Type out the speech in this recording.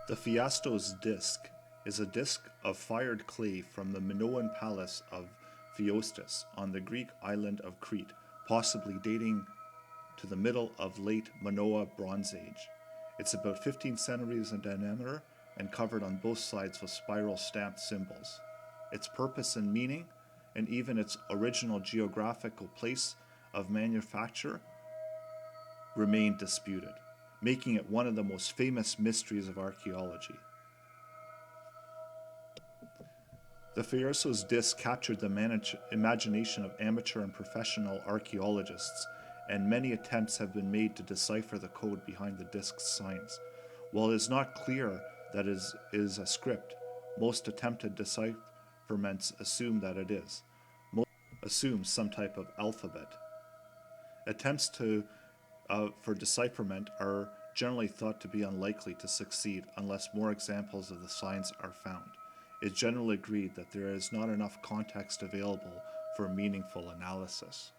The Phaistos disc is a disc of fired clay from the Minoan palace of Phaistos on the Greek island of Crete, possibly dating to the middle of late Minoan Bronze Age. It's about 15 centimeters in diameter and covered on both sides with spiral stamped symbols. Its purpose and meaning, and even its original geographical place of manufacture, remain disputed, making it one of the most famous mysteries of archaeology. The Phaistos disc captured the imagination of amateur and professional archaeologists, and many attempts have been made to decipher the code behind the disc's signs. While it is not clear that it is a script, most attempted decipherments assume that it is. Most assume some type of alphabet. Attempts for decipherment are generally thought to be unlikely to succeed unless more examples of the signs are found. It is generally agreed that there is not enough context available for meaningful analysis.